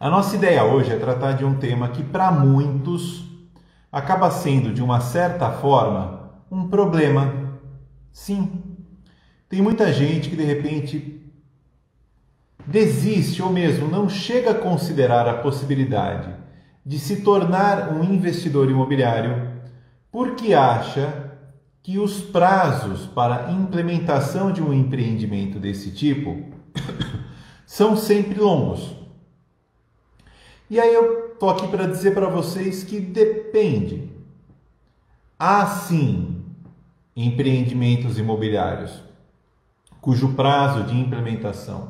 A nossa ideia hoje é tratar de um tema que para muitos acaba sendo, de uma certa forma, um problema. Sim, tem muita gente que de repente desiste ou mesmo não chega a considerar a possibilidade de se tornar um investidor imobiliário porque acha que os prazos para a implementação de um empreendimento desse tipo são sempre longos. E aí eu tô aqui para dizer para vocês que depende. Há sim empreendimentos imobiliários cujo prazo de implementação,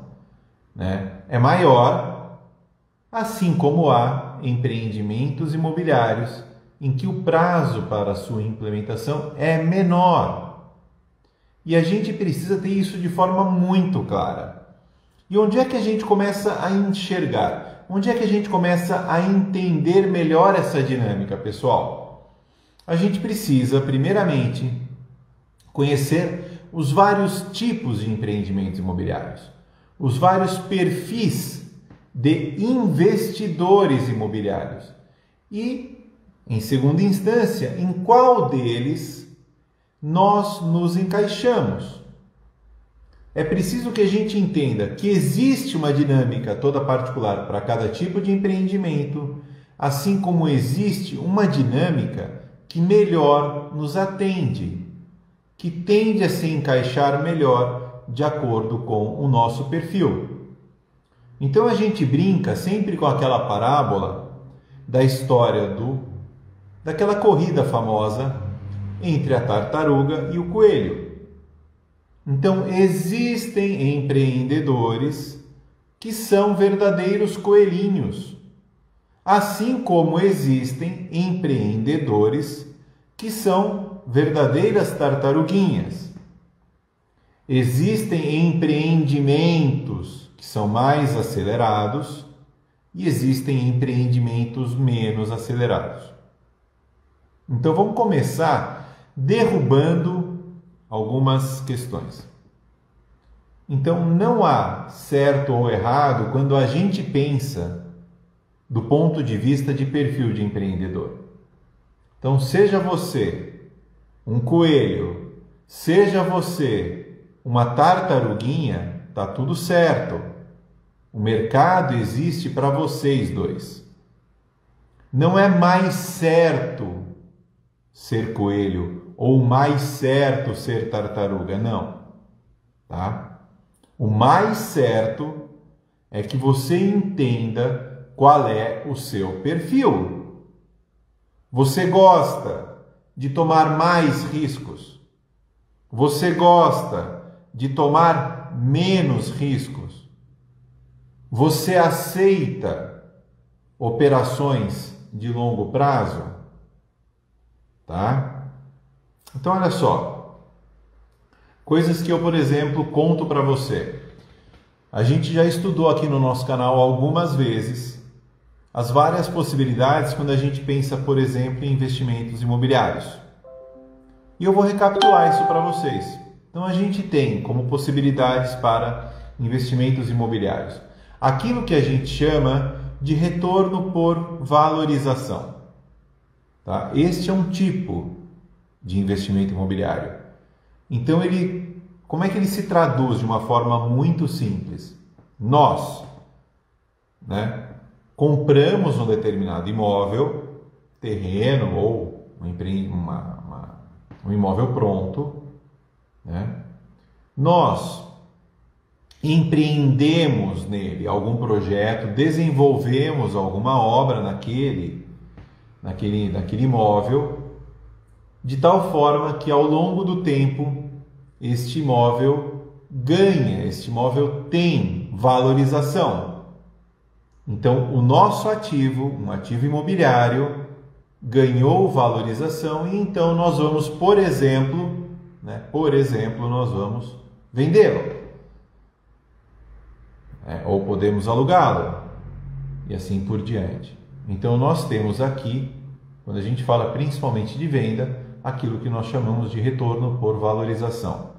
é maior, assim como há empreendimentos imobiliários em que o prazo para a sua implementação é menor. E a gente precisa ter isso de forma muito clara. E onde é que a gente começa a enxergar? Onde é que a gente começa a entender melhor essa dinâmica, pessoal? A gente precisa, primeiramente, conhecer os vários tipos de empreendimentos imobiliários, os vários perfis de investidores imobiliários e, em segunda instância, em qual deles nós nos encaixamos. É preciso que a gente entenda que existe uma dinâmica toda particular para cada tipo de empreendimento, assim como existe uma dinâmica que melhor nos atende, que tende a se encaixar melhor de acordo com o nosso perfil. Então a gente brinca sempre com aquela parábola da história daquela corrida famosa entre a tartaruga e o coelho. Então, existem empreendedores que são verdadeiros coelhinhos, assim como existem empreendedores que são verdadeiras tartaruguinhas. Existem empreendimentos que são mais acelerados e existem empreendimentos menos acelerados. Então, vamos começar derrubando algumas questões. Então, não há certo ou errado quando a gente pensa do ponto de vista de perfil de empreendedor. Então, seja você um coelho, seja você uma tartaruguinha, tá tudo certo. O mercado existe para vocês dois. Não é mais certo ser coelho ou mais certo ser tartaruga, não, tá? O mais certo é que você entenda qual é o seu perfil. Você gosta de tomar mais riscos? Você gosta de tomar menos riscos? Você aceita operações de longo prazo? Tá? Então, olha só, coisas que eu, por exemplo, conto para você. A gente já estudou aqui no nosso canal algumas vezes as várias possibilidades quando a gente pensa, por exemplo, em investimentos imobiliários. E eu vou recapitular isso para vocês. Então, a gente tem como possibilidades para investimentos imobiliários aquilo que a gente chama de retorno por valorização. Tá? Este é um tipo de investimento imobiliário. Então, como é que ele se traduz de uma forma muito simples? Nós, compramos um determinado imóvel, terreno ou um imóvel pronto, nós empreendemos nele algum projeto, desenvolvemos alguma obra naquele imóvel, de tal forma que ao longo do tempo este imóvel ganha, este imóvel tem valorização. Então, o nosso ativo, um ativo imobiliário, ganhou valorização e então nós vamos, por exemplo, nós vamos vendê-lo. Ou podemos alugá-lo e assim por diante. Então, nós temos aqui, quando a gente fala principalmente de venda, aquilo que nós chamamos de retorno por valorização.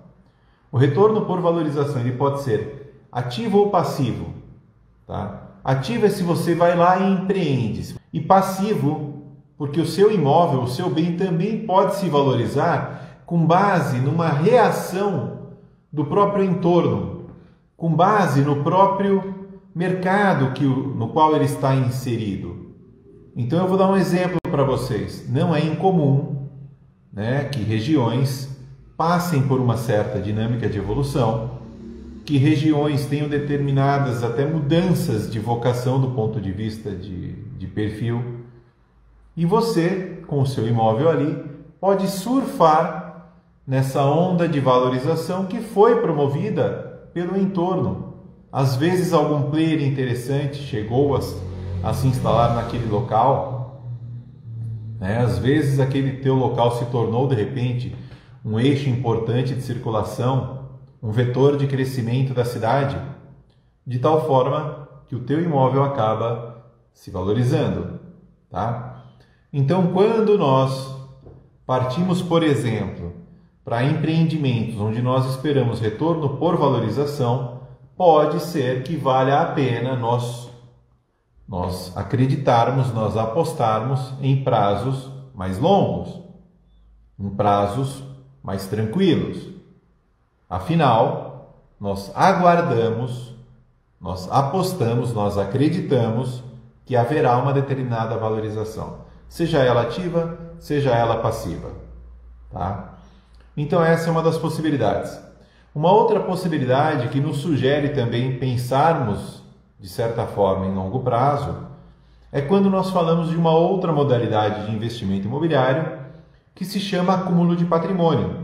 O retorno por valorização ele pode ser ativo ou passivo, tá? Ativo é se você vai lá e empreende. E passivo, porque o seu imóvel, o seu bem também pode se valorizar com base numa reação do próprio entorno, com base no próprio mercado no qual ele está inserido. Então eu vou dar um exemplo para vocês. Não é incomum, né, que regiões passem por uma certa dinâmica de evolução, que regiões tenham determinadas até mudanças de vocação do ponto de vista de perfil, e você, com o seu imóvel ali, pode surfar nessa onda de valorização que foi promovida pelo entorno. Às vezes algum player interessante chegou a se instalar naquele local, né? Às vezes aquele teu local se tornou de repente um eixo importante de circulação, um vetor de crescimento da cidade, de tal forma que o teu imóvel acaba se valorizando, tá? Então, quando nós partimos, por exemplo, para empreendimentos onde nós esperamos retorno por valorização, pode ser que valha a pena nós acreditarmos, nós apostarmos em prazos mais longos, em prazos mais tranquilos. Afinal, nós aguardamos, nós apostamos, nós acreditamos que haverá uma determinada valorização, seja ela ativa, seja ela passiva, tá? Então essa é uma das possibilidades. Uma outra possibilidade que nos sugere também pensarmos, de certa forma, em longo prazo, é quando nós falamos de uma outra modalidade de investimento imobiliário que se chama acúmulo de patrimônio.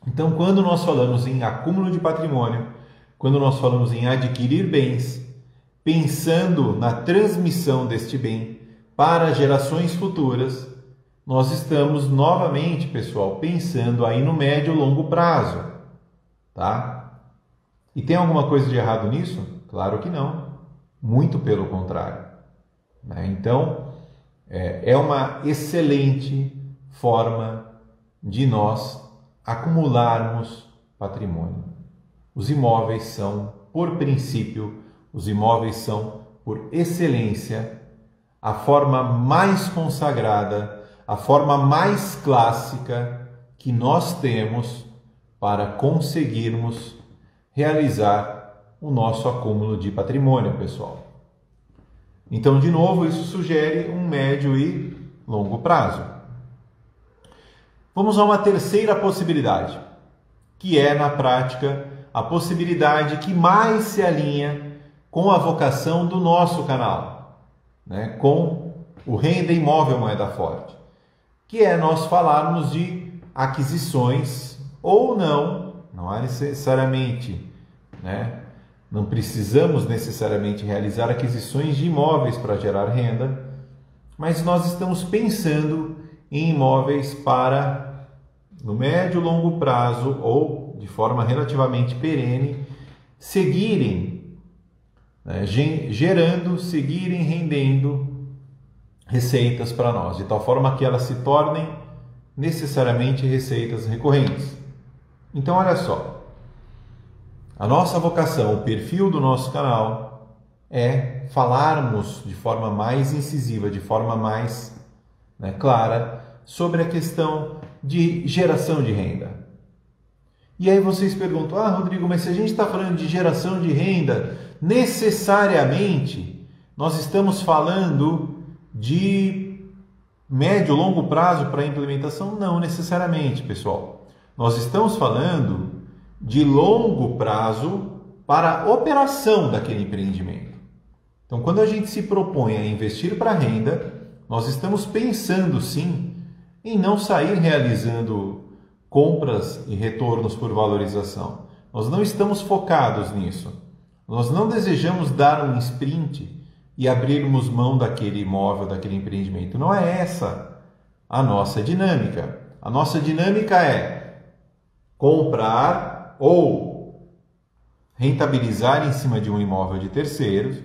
Então, quando nós falamos em acúmulo de patrimônio, quando nós falamos em adquirir bens, pensando na transmissão deste bem para gerações futuras, nós estamos novamente, pessoal, pensando aí no médio e longo prazo, tá? E tem alguma coisa de errado nisso? Claro que não, muito pelo contrário, né? Então, é uma excelente forma de nós acumularmos patrimônio. Os imóveis são, por princípio, os imóveis são, por excelência, a forma mais consagrada, a forma mais clássica que nós temos para conseguirmos realizar o nosso acúmulo de patrimônio, pessoal. Então, de novo, isso sugere um médio e longo prazo. Vamos a uma terceira possibilidade, que é, na prática, a possibilidade que mais se alinha com a vocação do nosso canal, né? Com o Renda Imóvel Moeda Forte, que é nós falarmos de aquisições ou não há necessariamente, né? Não precisamos necessariamente realizar aquisições de imóveis para gerar renda, mas nós estamos pensando em imóveis para, no médio e longo prazo, ou de forma relativamente perene, seguirem, né, seguirem rendendo receitas para nós, de tal forma que elas se tornem necessariamente receitas recorrentes. Então, olha só, a nossa vocação, o perfil do nosso canal é falarmos de forma mais incisiva, de forma mais, né, clara, sobre a questão de geração de renda. E aí vocês perguntam, Rodrigo, mas se a gente está falando de geração de renda, necessariamente nós estamos falando de médio, longo prazo para a implementação? Não necessariamente, pessoal. Nós estamos falando de longo prazo para a operação daquele empreendimento. Então, quando a gente se propõe a investir para renda, nós estamos pensando, sim, em não sair realizando compras e retornos por valorização. Nós não estamos focados nisso. Nós não desejamos dar um sprint e abrirmos mão daquele imóvel, daquele empreendimento. Não é essa a nossa dinâmica. A nossa dinâmica é comprar ou rentabilizar em cima de um imóvel de terceiros,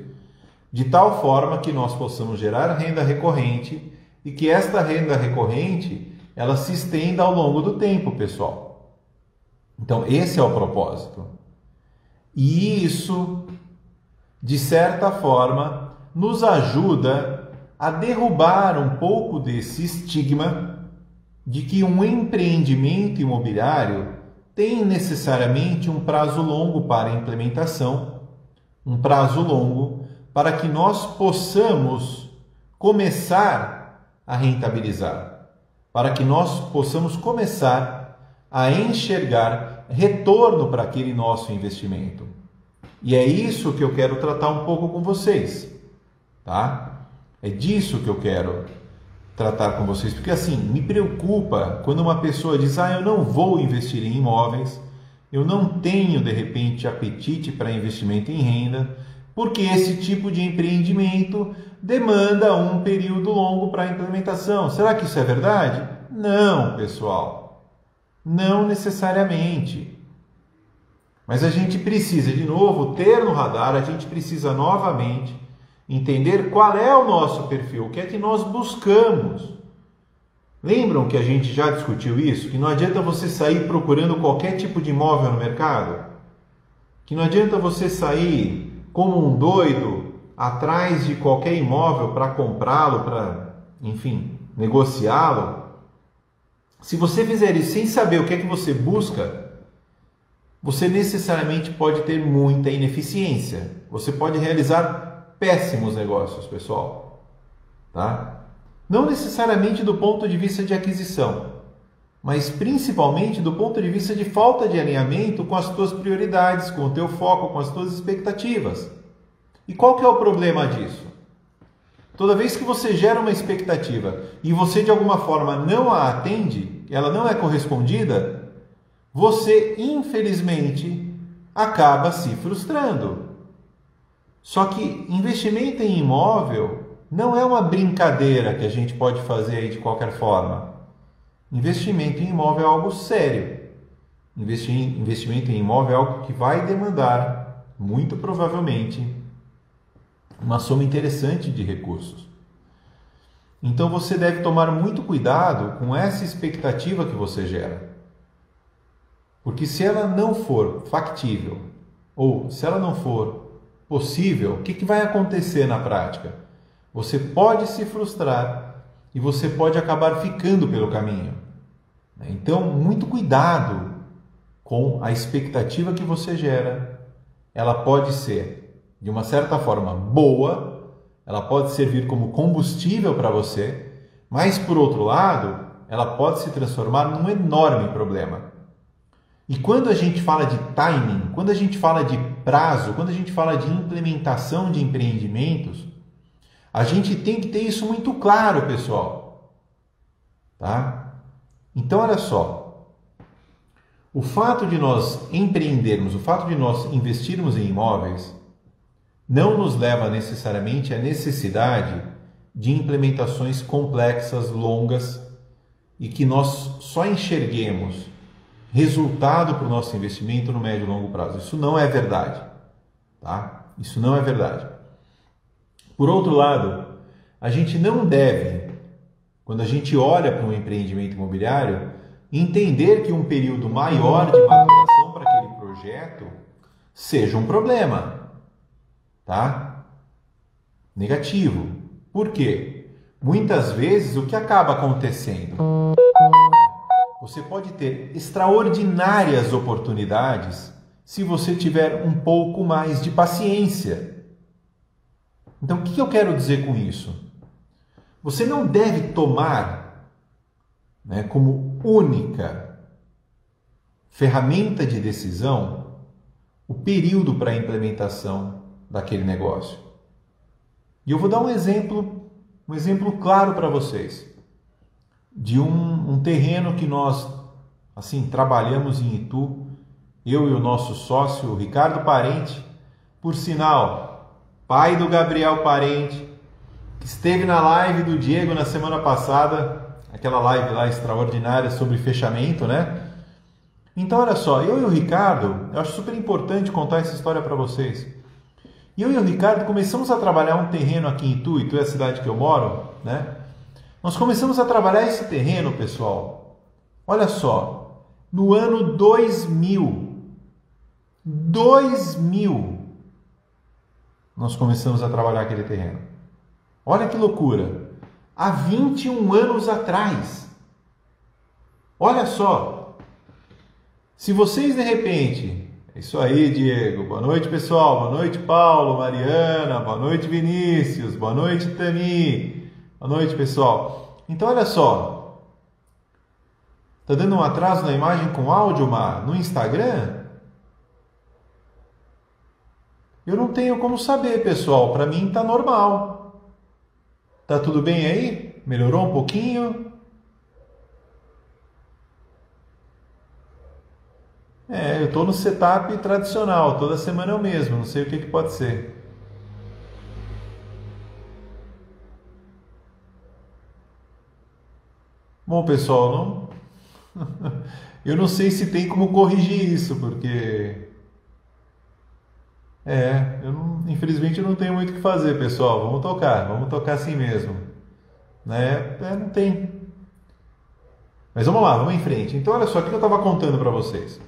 de tal forma que nós possamos gerar renda recorrente e que esta renda recorrente ela se estenda ao longo do tempo, pessoal. Então, esse é o propósito. E isso de certa forma, nos ajuda a derrubar um pouco desse estigma de que um empreendimento imobiliário tem necessariamente um prazo longo para a implementação, um prazo longo para que nós possamos começar a rentabilizar, para que nós possamos começar a enxergar retorno para aquele nosso investimento. E é isso que eu quero tratar um pouco com vocês, tá? É disso que eu quero tratar com vocês, porque assim, me preocupa quando uma pessoa diz: eu não vou investir em imóveis, eu não tenho de repente apetite para investimento em renda, porque esse tipo de empreendimento demanda um período longo para a implementação. Será que isso é verdade? Não, pessoal, não necessariamente. Mas a gente precisa, de novo, ter no radar, a gente precisa novamente entender qual é o nosso perfil, o que é que nós buscamos. Lembram que a gente já discutiu isso? Que não adianta você sair procurando qualquer tipo de imóvel no mercado? Que não adianta você sair como um doido atrás de qualquer imóvel para comprá-lo, para, enfim, negociá-lo? Se você fizer isso sem saber o que é que você busca, você necessariamente pode ter muita ineficiência. Você pode realizar péssimos negócios, pessoal. Tá? Não necessariamente do ponto de vista de aquisição, mas principalmente do ponto de vista de falta de alinhamento com as tuas prioridades, com o teu foco, com as tuas expectativas. E qual que é o problema disso? Toda vez que você gera uma expectativa e você de alguma forma não a atende, ela não é correspondida, você, infelizmente, acaba se frustrando. Só que investimento em imóvel não é uma brincadeira que a gente pode fazer aí de qualquer forma. Investimento em imóvel é algo sério. Investimento em imóvel é algo que vai demandar, muito provavelmente, uma soma interessante de recursos. Então você deve tomar muito cuidado com essa expectativa que você gera. Porque se ela não for factível, ou se ela não for possível, o que vai acontecer na prática? Você pode se frustrar e você pode acabar ficando pelo caminho. Então, muito cuidado com a expectativa que você gera. Ela pode ser, de uma certa forma, boa, ela pode servir como combustível para você, mas, por outro lado, ela pode se transformar num enorme problema. E quando a gente fala de timing, quando a gente fala de prazo, quando a gente fala de implementação de empreendimentos, a gente tem que ter isso muito claro, pessoal. Tá? Então, olha só. O fato de nós empreendermos, o fato de nós investirmos em imóveis, não nos leva necessariamente à necessidade de implementações complexas, longas, e que nós só enxerguemos resultado para o nosso investimento no médio e longo prazo. Isso não é verdade, tá? Isso não é verdade. Por outro lado, a gente não deve, quando a gente olha para um empreendimento imobiliário, entender que um período maior de maturação para aquele projeto seja um problema, tá? Negativo. Por quê? Muitas vezes o que acaba acontecendo? Você pode ter extraordinárias oportunidades se você tiver um pouco mais de paciência. Então, o que eu quero dizer com isso? Você não deve tomar, como única ferramenta de decisão o período para a implementação daquele negócio. E eu vou dar um exemplo claro para vocês. De um terreno que nós trabalhamos em Itu, eu e o nosso sócio Ricardo Parente, por sinal, pai do Gabriel Parente, que esteve na live do Diego na semana passada, aquela live lá extraordinária sobre fechamento, né? Então, olha só, eu e o Ricardo, eu acho super importante contar essa história para vocês. Eu e o Ricardo começamos a trabalhar um terreno aqui em Itu, Itu é a cidade que eu moro, né? Nós começamos a trabalhar esse terreno, pessoal, olha só, no ano 2000. nós começamos a trabalhar aquele terreno. Olha que loucura! Há 21 anos atrás. Olha só. Se vocês de repente... É isso aí, Diego. Boa noite, pessoal. Boa noite, Paulo, Mariana. Boa noite, Vinícius. Boa noite, Tani. Boa noite, pessoal. Então, olha só. Tá dando um atraso na imagem com áudio, Mar? No Instagram? Eu não tenho como saber, pessoal. Para mim tá normal. Tá tudo bem aí? Melhorou um pouquinho? Eu tô no setup tradicional. Toda semana é o mesmo. Não sei o que pode ser. Bom, pessoal, eu não sei se tem como corrigir isso, porque... infelizmente eu não tenho muito o que fazer, pessoal. Vamos tocar assim mesmo, né? Não tem. Mas vamos lá, vamos em frente. Então, olha só o que eu estava contando para vocês.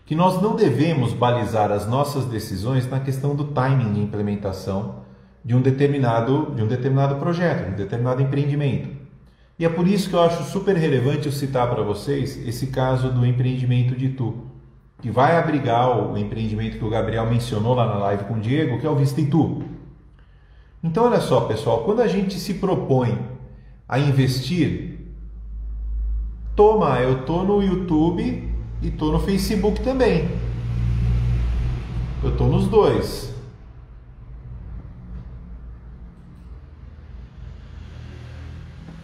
Que nós não devemos balizar as nossas decisões na questão do timing de implementação de um determinado projeto, de um determinado empreendimento. E é por isso que eu acho super relevante eu citar para vocês esse caso do empreendimento de Itu, que vai abrigar o empreendimento que o Gabriel mencionou lá na live com o Diego, que é o Vista Itu. Então, olha só, pessoal, quando a gente se propõe a investir, eu estou no YouTube e estou no Facebook também. Eu estou nos dois.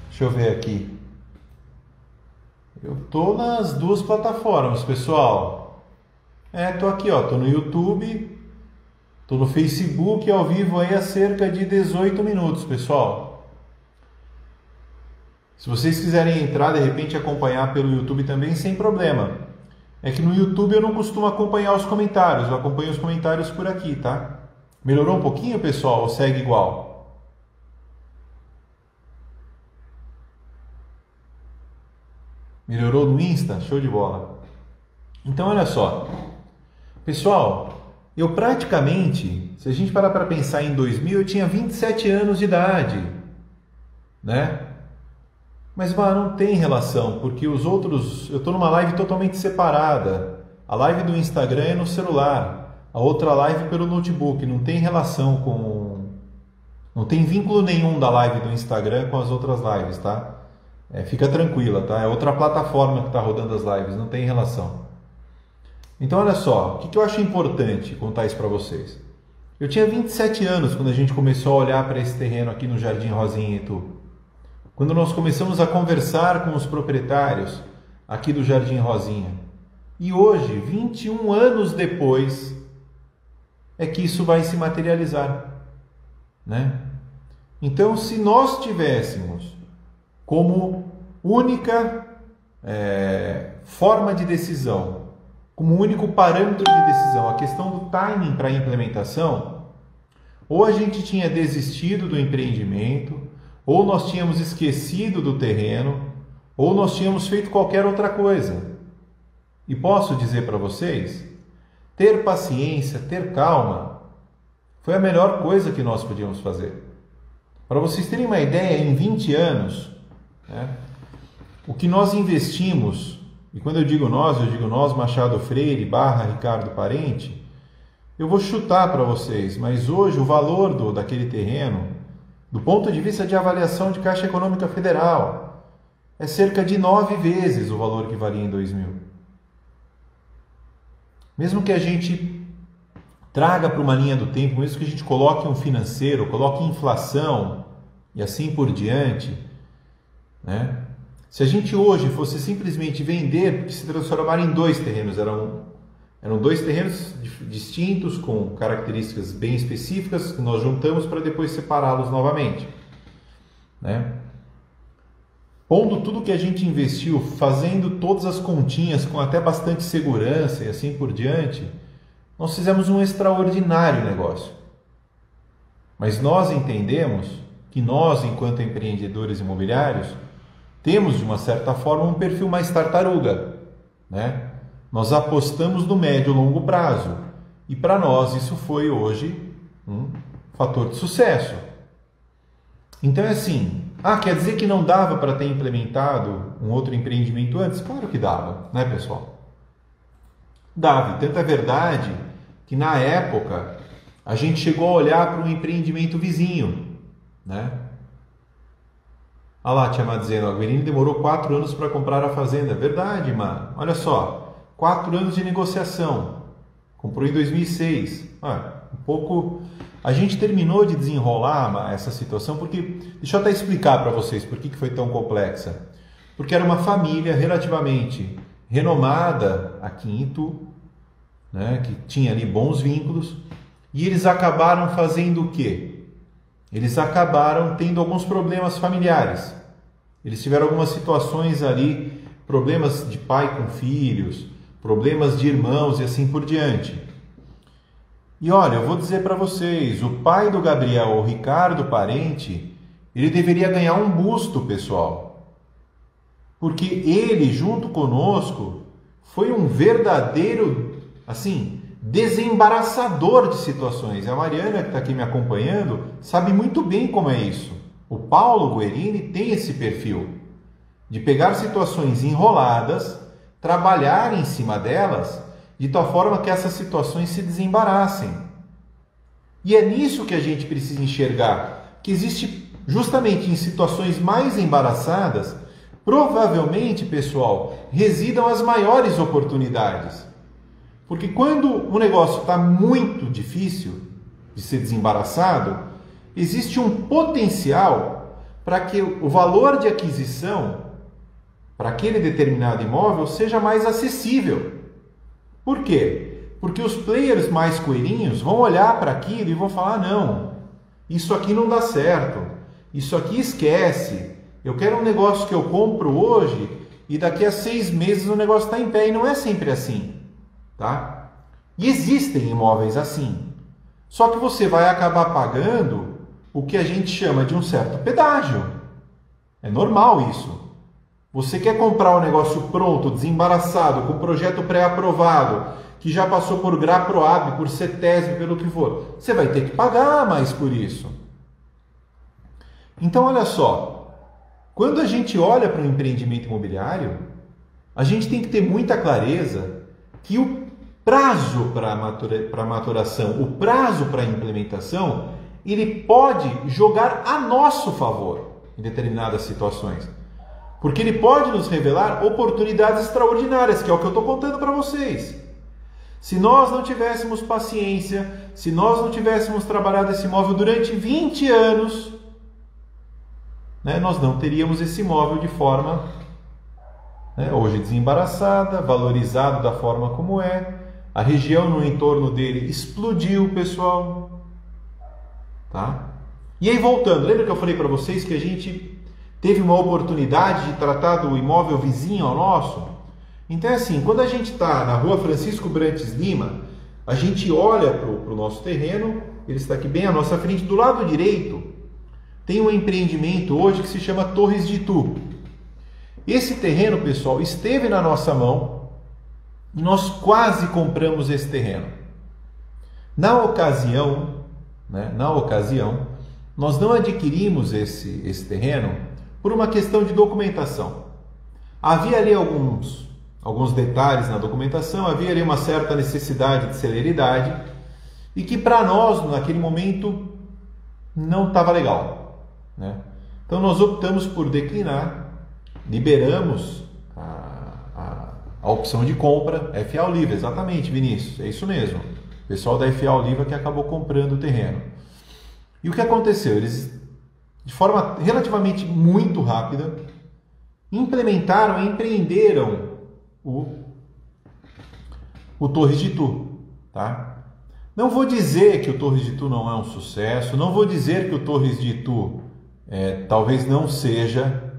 Deixa eu ver aqui. Eu estou nas duas plataformas, pessoal. Estou aqui, estou no YouTube, estou no Facebook ao vivo aí há cerca de 18 minutos, pessoal. Se vocês quiserem entrar, de repente acompanhar pelo YouTube também, sem problema. É que no YouTube eu não costumo acompanhar os comentários, eu acompanho os comentários por aqui, tá? Melhorou um pouquinho, pessoal, ou segue igual? Melhorou no Insta? Show de bola. Então, olha só. Pessoal, eu praticamente, se a gente parar para pensar em 2000, eu tinha 27 anos de idade, né? Mas, não tem relação, porque os outros... Eu estou numa live totalmente separada. A live do Instagram é no celular, a outra live pelo notebook. Não tem relação com... Não tem vínculo nenhum da live do Instagram com as outras lives, tá? Fica tranquila, tá? É outra plataforma que está rodando as lives, não tem relação. Então, olha só, o que eu acho importante contar isso para vocês. Eu tinha 27 anos quando a gente começou a olhar para esse terreno aqui no Jardim Rosinha em Itu. Quando nós começamos a conversar com os proprietários aqui do Jardim Rosinha. E hoje, 21 anos depois, é que isso vai se materializar, né? Então, se nós tivéssemos como única forma de decisão, como único parâmetro de decisão, a questão do timing para a implementação, ou a gente tinha desistido do empreendimento, ou nós tínhamos esquecido do terreno, ou nós tínhamos feito qualquer outra coisa. E posso dizer para vocês, ter paciência, ter calma, foi a melhor coisa que nós podíamos fazer. Para vocês terem uma ideia, em 20 anos, o que nós investimos, e quando eu digo nós, Machado Freire / Ricardo Parente, eu vou chutar para vocês, mas hoje o valor daquele terreno, do ponto de vista de avaliação de Caixa Econômica Federal, é cerca de 9 vezes o valor que valia em 2000. Mesmo que a gente traga para uma linha do tempo, mesmo que a gente coloque um financeiro, coloque inflação e assim por diante, né? Se a gente hoje fosse simplesmente vender, porque se transformaram em 2 terrenos, eram 2 terrenos distintos, com características bem específicas, que nós juntamos para depois separá-los novamente, né? Pondo tudo que a gente investiu, fazendo todas as continhas com até bastante segurança e assim por diante, nós fizemos um extraordinário negócio. Mas nós entendemos que nós, enquanto empreendedores imobiliários, temos, de uma certa forma, um perfil mais tartaruga, né? Nós apostamos no médio e longo prazo. E para nós isso foi hoje um fator de sucesso. Então é assim, quer dizer que não dava para ter implementado um outro empreendimento antes? Claro que dava, né, pessoal? Dava, e tanto é verdade que na época a gente chegou a olhar para um empreendimento vizinho, né? Olha lá a tia Má dizendo, a Guerini demorou 4 anos para comprar a fazenda. Verdade, mano. Olha só, 4 anos de negociação. Comprou em 2006. Um pouco... A gente terminou de desenrolar essa situação porque... Deixa eu até explicar para vocês por que foi tão complexa. Porque era uma família relativamente renomada aqui em Itu, né, que tinha ali bons vínculos, e eles acabaram fazendo o quê? Eles acabaram tendo alguns problemas familiares. Eles tiveram algumas situações ali, problemas de pai com filhos, problemas de irmãos e assim por diante. E olha, eu vou dizer para vocês, o pai do Gabriel, o Ricardo Parente, ele deveria ganhar um busto, pessoal. Porque ele, junto conosco, foi um verdadeiro, assim, desembaraçador de situações. A Mariana, que está aqui me acompanhando, sabe muito bem como é isso. O Paulo Guerini tem esse perfil de pegar situações enroladas, trabalhar em cima delas, de tal forma que essas situações se desembaraçem. E é nisso que a gente precisa enxergar, que existe justamente em situações mais embaraçadas, provavelmente, pessoal, residam as maiores oportunidades. Porque quando o negócio está muito difícil de ser desembaraçado, existe um potencial para que o valor de aquisição para aquele determinado imóvel seja mais acessível. Por quê? Porque os players mais coelhinhos vão olhar para aquilo e vão falar, não, isso aqui não dá certo, isso aqui esquece, eu quero um negócio que eu compro hoje e daqui a 6 meses o negócio está em pé, e não é sempre assim. Tá? E existem imóveis assim. Só que você vai acabar pagando o que a gente chama de um certo pedágio. É normal isso. Você quer comprar um negócio pronto, desembaraçado, com projeto pré-aprovado, que já passou por GRAPROAB, por CETESB, pelo que for. Você vai ter que pagar mais por isso. Então, olha só. Quando a gente olha para um empreendimento imobiliário, a gente tem que ter muita clareza que o prazo para maturação, o prazo para implementação, ele pode jogar a nosso favor em determinadas situações. Porque ele pode nos revelar oportunidades extraordinárias, que é o que eu estou contando para vocês. Se nós não tivéssemos paciência, se nós não tivéssemos trabalhado esse imóvel durante 20 anos, né, nós não teríamos esse imóvel de forma, né, hoje desembaraçada, valorizado da forma como é. A região no entorno dele explodiu, pessoal. Tá? E aí voltando, lembra que eu falei para vocês que a gente teve uma oportunidade de tratar do imóvel vizinho ao nosso? Então é assim, quando a gente está na rua Francisco Brantes Lima, a gente olha para o nosso terreno, ele está aqui bem à nossa frente, do lado direito, tem um empreendimento hoje que se chama Torres de Itu. Esse terreno, pessoal, esteve na nossa mão e nós quase compramos esse terreno. Na ocasião, nós não adquirimos esse terreno por uma questão de documentação. Havia ali alguns detalhes na documentação, havia ali uma certa necessidade de celeridade e que para nós, naquele momento, não estava legal, né? Então nós optamos por declinar, liberamos a opção de compra, FA Oliva, exatamente, Vinícius, é isso mesmo. O pessoal da FA Oliva que acabou comprando o terreno. E o que aconteceu? Eles, de forma relativamente muito rápida, implementaram e empreenderam o Torres de Itu. Tá? Não vou dizer que o Torres de Itu não é um sucesso, não vou dizer que o Torres de Itu talvez não seja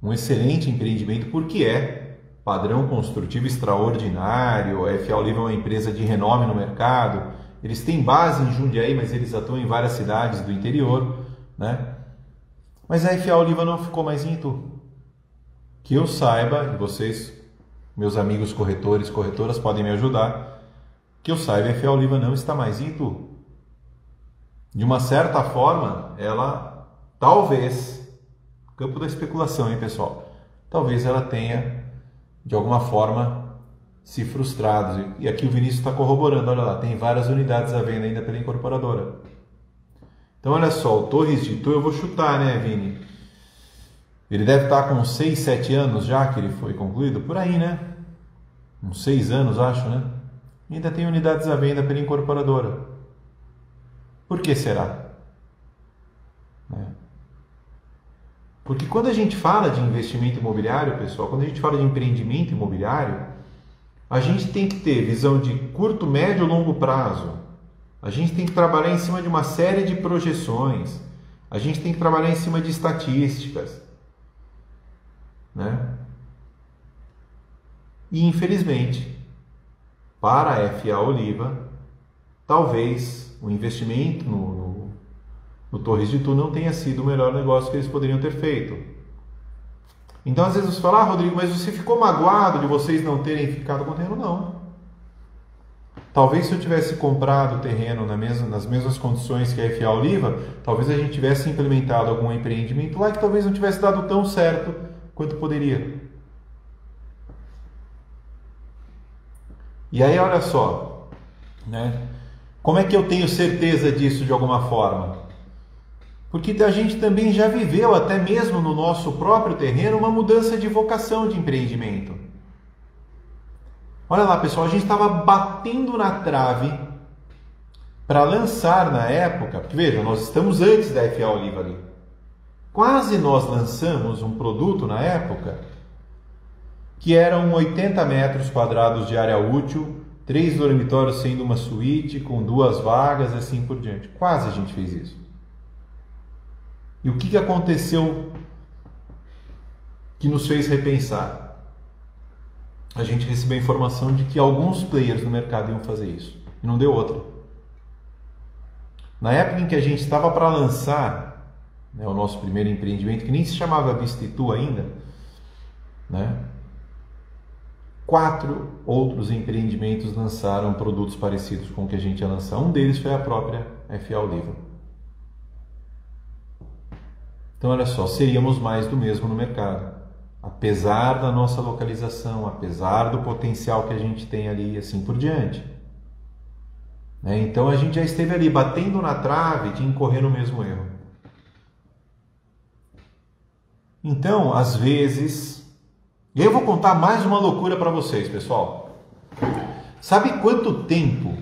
um excelente empreendimento, porque é padrão construtivo extraordinário, a FA Oliva é uma empresa de renome no mercado, eles têm base em Jundiaí, mas eles atuam em várias cidades do interior, né? Mas a FA Oliva não ficou mais em Itu. Que eu saiba, e vocês, meus amigos corretores, corretoras, podem me ajudar, que eu saiba, a FA Oliva não está mais em Itu. de uma certa forma, ela talvez, campo da especulação, hein, pessoal? Talvez ela tenha, de alguma forma, se frustrado. E aqui o Vinícius está corroborando, olha lá, tem várias unidades à venda ainda pela incorporadora. Então, olha só, o Torres de Itu, eu vou chutar, né, Vini? Ele deve estar com uns 6, 7 anos já que ele foi concluído, por aí, né? Uns 6 anos, acho, né? E ainda tem unidades à venda pela incorporadora. Por que será? Porque quando a gente fala de investimento imobiliário, pessoal, quando a gente fala de empreendimento imobiliário, a gente tem que ter visão de curto, médio e longo prazo. A gente tem que trabalhar em cima de uma série de projeções. A gente tem que trabalhar em cima de estatísticas. E infelizmente, para a FA Oliva, talvez o investimento no Torres de Itu não tenha sido o melhor negócio que eles poderiam ter feito. Então às vezes você fala, Rodrigo, mas você ficou magoado de vocês não terem ficado com o terreno? Não. Talvez se eu tivesse comprado o terreno nas mesmas condições que a FA Oliva, talvez a gente tivesse implementado algum empreendimento lá que talvez não tivesse dado tão certo quanto poderia. E aí, olha só, como é que eu tenho certeza disso de alguma forma? Porque a gente também já viveu, até mesmo no nosso próprio terreno, uma mudança de vocação de empreendimento. Olha lá, pessoal, a gente estava batendo na trave para lançar na época, porque veja, nós estamos antes da FA Oliva ali. Quase nós lançamos um produto na época que eram 80 metros quadrados de área útil, 3 dormitórios sendo uma suíte, com 2 vagas e assim por diante. Quase a gente fez isso. E o que aconteceu que nos fez repensar? A gente recebeu a informação de que alguns players no mercado iam fazer isso. E não deu outra. Na época em que a gente estava para lançar o nosso primeiro empreendimento, que nem se chamava Vista Itu ainda, 4 outros empreendimentos lançaram produtos parecidos com o que a gente ia lançar. Um deles foi a própria FA Oliva. Então, olha só, seríamos mais do mesmo no mercado. Apesar da nossa localização, apesar do potencial que a gente tem ali e assim por diante. Então, a gente já esteve ali batendo na trave de incorrer no mesmo erro. Então, às vezes... E aí eu vou contar mais uma loucura para vocês, pessoal. Sabe quanto tempo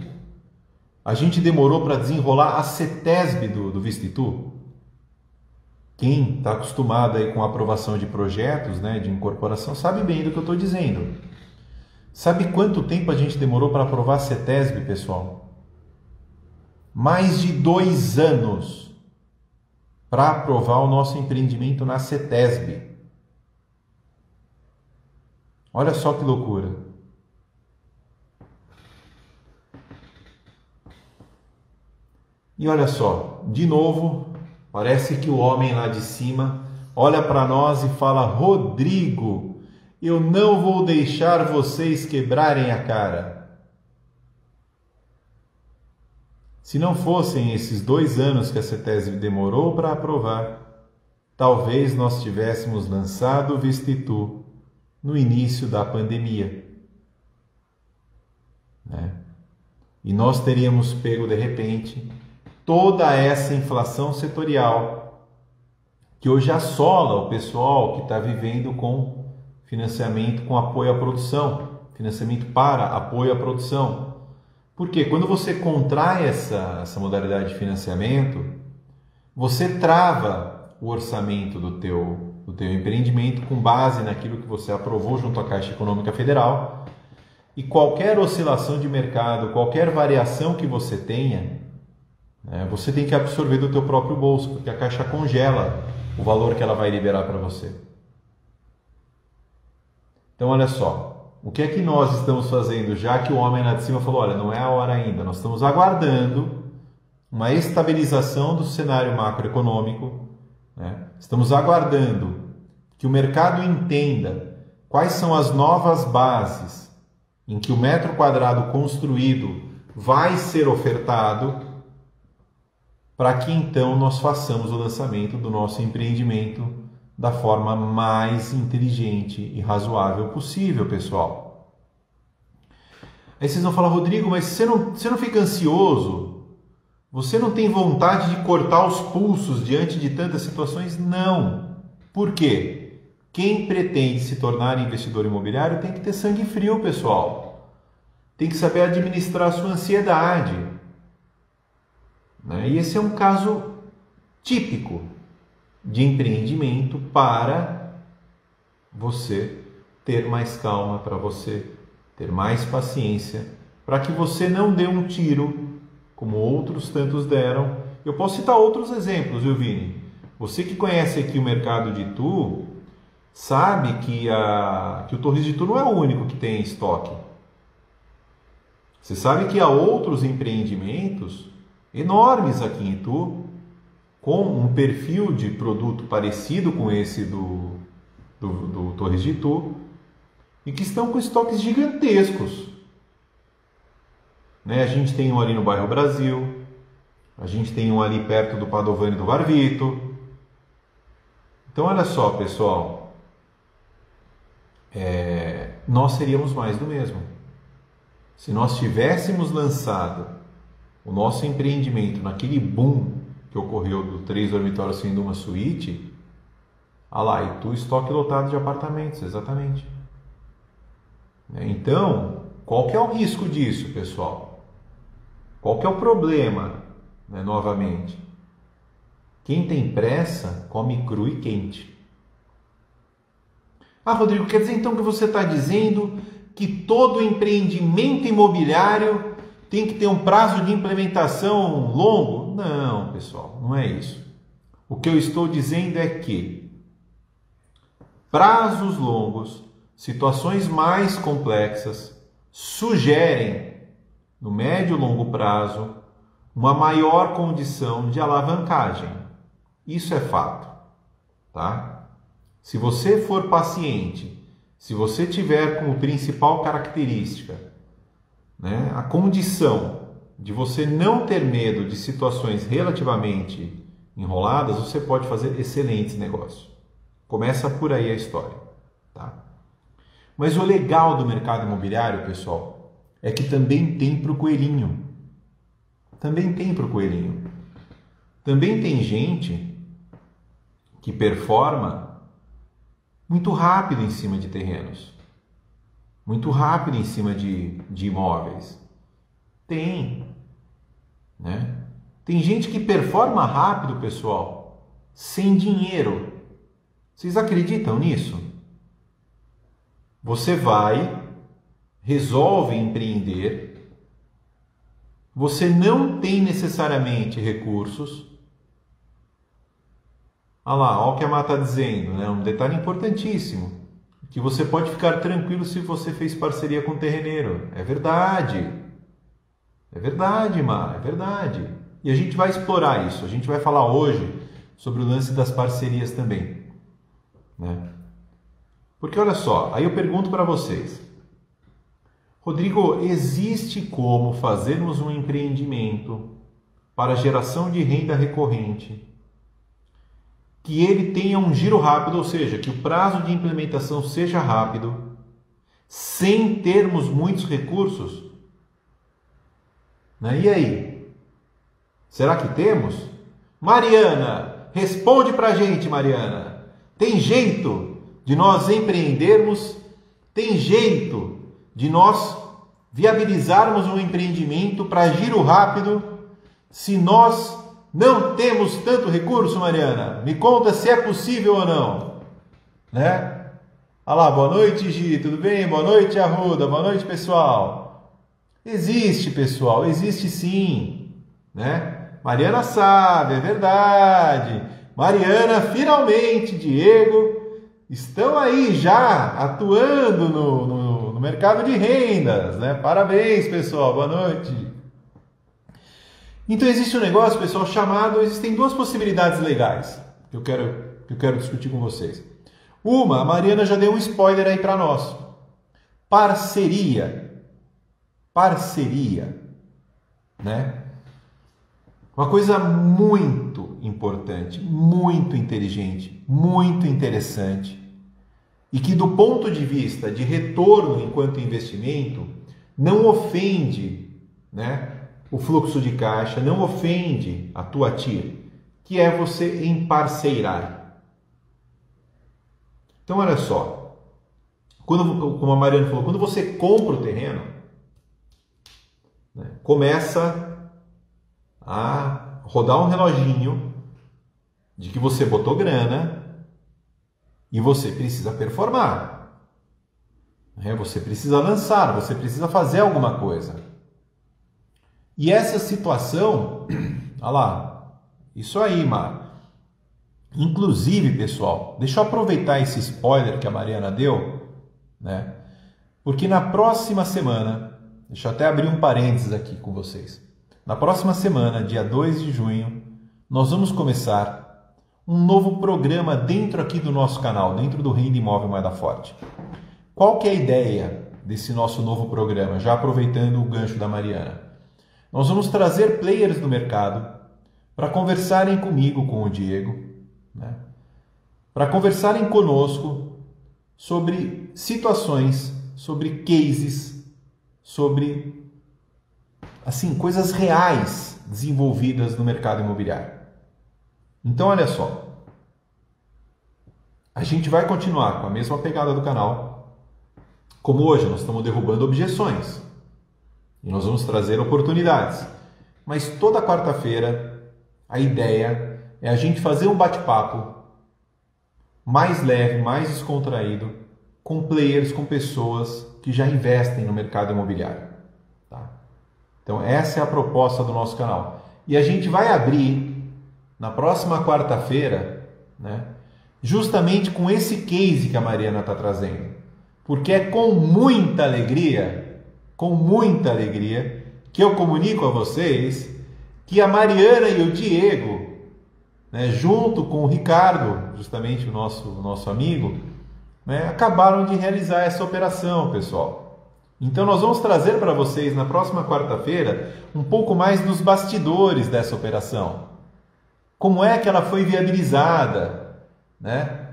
a gente demorou para desenrolar a CETESB do Vista Itu? Quem está acostumado aí com a aprovação de projetos, de incorporação, sabe bem do que eu estou dizendo. Sabe quanto tempo a gente demorou para aprovar a CETESB, pessoal? Mais de 2 anos para aprovar o nosso empreendimento na CETESB. Olha só que loucura. E olha só, de novo, parece que o homem lá de cima olha para nós e fala: Rodrigo, eu não vou deixar vocês quebrarem a cara. Se não fossem esses 2 anos que a CETESB demorou para aprovar, talvez nós tivéssemos lançado o Vista Itu no início da pandemia. E nós teríamos pego, de repente, toda essa inflação setorial que hoje assola o pessoal que está vivendo com financiamento com apoio à produção, financiamento para apoio à produção. Porque quando você contrai essa modalidade de financiamento, você trava o orçamento do teu empreendimento com base naquilo que você aprovou junto à Caixa Econômica Federal, e qualquer oscilação de mercado, qualquer variação que você tenha, você tem que absorver do teu próprio bolso, porque a Caixa congela o valor que ela vai liberar para você. Então olha só, o que é que nós estamos fazendo, já que o homem lá de cima falou, olha, não é a hora ainda, nós estamos aguardando uma estabilização do cenário macroeconômico, estamos aguardando que o mercado entenda quais são as novas bases em que o metro quadrado construído vai ser ofertado, para que então nós façamos o lançamento do nosso empreendimento da forma mais inteligente e razoável possível, pessoal. Aí vocês vão falar, Rodrigo, mas você não fica ansioso? Você não tem vontade de cortar os pulsos diante de tantas situações? Não. Por quê? Quem pretende se tornar investidor imobiliário tem que ter sangue frio, pessoal. Tem que saber administrar a sua ansiedade. E esse é um caso típico de empreendimento para você ter mais calma, para você ter mais paciência, para que você não dê um tiro, como outros tantos deram. Eu posso citar outros exemplos, viu, Vini? Você que conhece aqui o mercado de Itu, sabe que o Torres de Itu não é o único que tem estoque. Você sabe que há outros empreendimentos enormes aqui em Itu, com um perfil de produto parecido com esse do Torres de Itu, e que estão com estoques gigantescos. A gente tem um ali no bairro Brasil, a gente tem um ali perto do Padovani do Varvito. Então olha só, pessoal, nós seríamos mais do mesmo. Se nós tivéssemos lançado o nosso empreendimento naquele boom que ocorreu do 3 dormitórios sem uma suíte, Itu, estoque lotado de apartamentos, exatamente. Então, qual que é o risco disso, pessoal? Qual que é o problema, novamente? Quem tem pressa, come cru e quente. Rodrigo, quer dizer então que você está dizendo que todo empreendimento imobiliário tem que ter um prazo de implementação longo? Não, pessoal, não é isso. O que eu estou dizendo é que prazos longos, situações mais complexas, sugerem, no médio e longo prazo, uma maior condição de alavancagem. Isso é fato, tá? Se você for paciente, se você tiver como principal característica, a condição de você não ter medo de situações relativamente enroladas, você pode fazer excelentes negócios. Começa por aí a história, tá? Mas o legal do mercado imobiliário, pessoal, é que também tem para o coelhinho. Também tem para o coelhinho. Também tem gente que performa muito rápido em cima de terrenos, muito rápido em cima de imóveis. Tem gente que performa rápido, pessoal, sem dinheiro. Vocês acreditam nisso? Você resolve empreender, você não tem necessariamente recursos. Olha o que a Má está dizendo, um detalhe importantíssimo, que você pode ficar tranquilo se você fez parceria com o terreneiro. É verdade, Má, é verdade. E a gente vai explorar isso, a gente vai falar hoje sobre o lance das parcerias também. Porque olha só, aí eu pergunto para vocês, Rodrigo, existe como fazermos um empreendimento para geração de renda recorrente que ele tenha um giro rápido, ou seja, que o prazo de implementação seja rápido, sem termos muitos recursos? E aí? Será que temos? Mariana, responde pra gente, Mariana. Tem jeito de nós empreendermos? Tem jeito de nós viabilizarmos um empreendimento para giro rápido se nós não temos tanto recurso, Mariana? Me conta se é possível ou não. Olha lá, boa noite, Gi, tudo bem? Boa noite, Arruda, boa noite, pessoal. Existe, pessoal, existe sim. Mariana sabe, é verdade. Mariana, finalmente, Diego, estão aí já atuando no mercado de rendas, Parabéns, pessoal, boa noite. Então existe um negócio, pessoal, existem duas possibilidades legais que eu quero discutir com vocês. Uma, a Mariana já deu um spoiler aí para nós. Parceria, Uma coisa muito importante, muito inteligente, muito interessante e que do ponto de vista de retorno enquanto investimento não ofende, né, o fluxo de caixa, não ofende a tua TIR, que é você emparceirar. Então olha só, como a Mariana falou, quando você compra o terreno, né, começa a rodar um reloginho de que você botou grana e você precisa performar. Você precisa lançar, você precisa fazer alguma coisa. E essa situação, olha lá, isso aí, Mar. Inclusive, pessoal, deixa eu aproveitar esse spoiler que a Mariana deu, né? Porque na próxima semana, deixa eu até abrir um parênteses aqui com vocês. Na próxima semana, dia 2 de junho, nós vamos começar um novo programa dentro aqui do nosso canal, dentro do Renda Imóvel Moeda Forte. Qual que é a ideia desse nosso novo programa? Já aproveitando o gancho da Mariana. Nós vamos trazer players do mercado para conversarem comigo, com o Diego, né? Para conversarem conosco sobre situações, sobre cases, sobre assim, coisas reais desenvolvidas no mercado imobiliário. Então, olha só, a gente vai continuar com a mesma pegada do canal, como hoje nós estamos derrubando objeções e nós vamos trazer oportunidades. Mas toda quarta-feira a ideia é a gente fazer um bate-papo mais leve, mais descontraído, com players, com pessoas que já investem no mercado imobiliário. Tá? Então essa é a proposta do nosso canal. E a gente vai abrir na próxima quarta-feira, né, justamente com esse case que a Mariana está trazendo. Porque é com muita alegria, que eu comunico a vocês que a Mariana e o Diego, né, junto com o Ricardo, justamente o nosso amigo, né, acabaram de realizar essa operação, pessoal. Então nós vamos trazer para vocês na próxima quarta-feira um pouco mais dos bastidores dessa operação. Como é que ela foi viabilizada, né?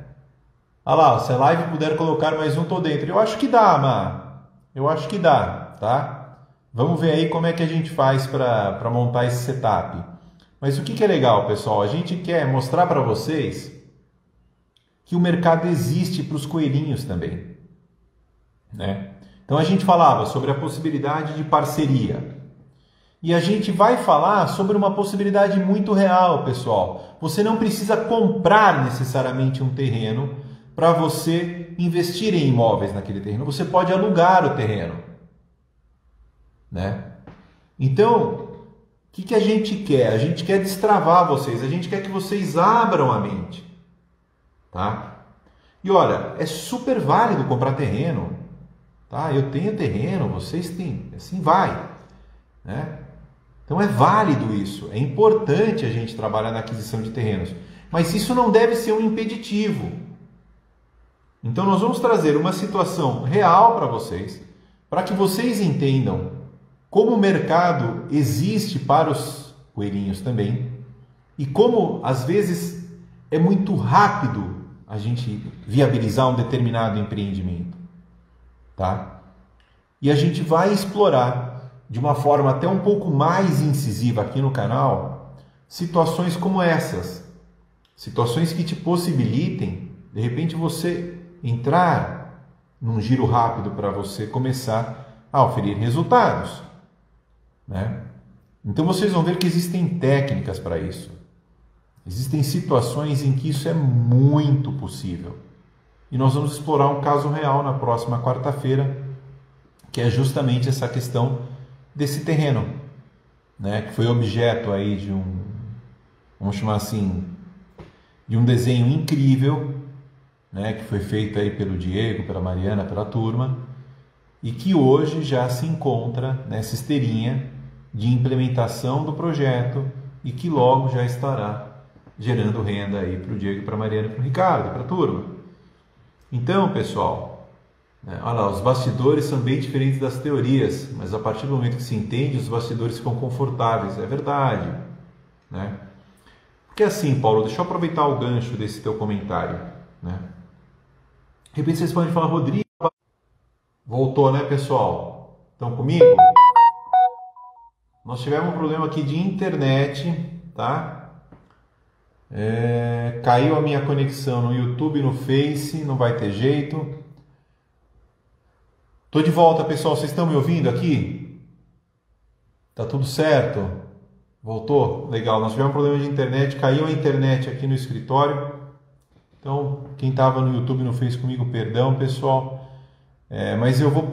Olha lá, se a live puder colocar mais um, tô dentro. Eu acho que dá, Mar. Eu acho que dá, tá? Vamos ver aí como é que a gente faz para montar esse setup. Mas o que é legal, pessoal? A gente quer mostrar para vocês que o mercado existe para os coelhinhos também, né? Então a gente falava sobre a possibilidade de parceria. E a gente vai falar sobre uma possibilidade muito real, pessoal. Você não precisa comprar necessariamente um terreno para você investir em imóveis naquele terreno. Você pode alugar o terreno, né? Então, o que a gente quer? A gente quer destravar vocês. A gente quer que vocês abram a mente, tá? E olha, é super válido comprar terreno, tá? Eu tenho terreno, vocês têm, assim vai, né? Então é válido isso, é importante a gente trabalhar na aquisição de terrenos, mas isso não deve ser um impeditivo. Então nós vamos trazer uma situação real para vocês, para que vocês entendam como o mercado existe para os coelhinhos também, e como às vezes é muito rápido a gente viabilizar um determinado empreendimento, tá? E a gente vai explorar de uma forma até um pouco mais incisiva aqui no canal, situações como essas. Situações que te possibilitem, de repente, você entrar num giro rápido para você começar a oferir resultados, né? Então vocês vão ver que existem técnicas para isso. Existem situações em que isso é muito possível. E nós vamos explorar um caso real na próxima quarta-feira, que é justamente essa questão desse terreno, né, que foi objeto aí de vamos chamar assim, de um desenho incrível, né, que foi feito aí pelo Diego, pela Mariana, pela turma, e que hoje já se encontra nessa esteirinha de implementação do projeto e que logo já estará gerando renda aí para o Diego, para a Mariana, para o Ricardo, para a turma. Então, pessoal, olha lá, os bastidores são bem diferentes das teorias, mas a partir do momento que se entende, os bastidores ficam confortáveis. É verdade. né? Porque assim, Paulo, deixa eu aproveitar o gancho desse teu comentário, né? De repente vocês podem falar, Rodrigo, voltou, né, pessoal? Estão comigo? Nós tivemos um problema aqui de internet, tá? Caiu a minha conexão no YouTube e no Face, não vai ter jeito. Tô de volta, pessoal. Vocês estão me ouvindo aqui? Tá tudo certo? Voltou? Legal. Nós tivemos um problema de internet, caiu a internet aqui no escritório. Então, quem estava no YouTube e no Face comigo, perdão, pessoal. Mas eu vou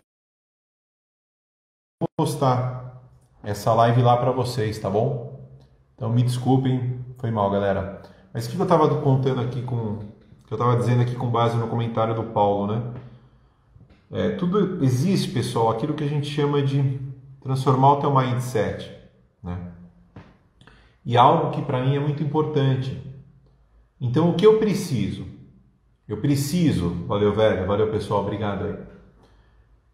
postar essa live lá para vocês, tá bom? Então me desculpem, foi mal, galera. Mas o que eu estava contando aqui que eu estava dizendo aqui com base no comentário do Paulo, né? Tudo existe, pessoal, aquilo que a gente chama de transformar o teu mindset, né? E algo que para mim é muito importante. Então o que eu preciso? Valeu, velho, valeu, pessoal, obrigado aí.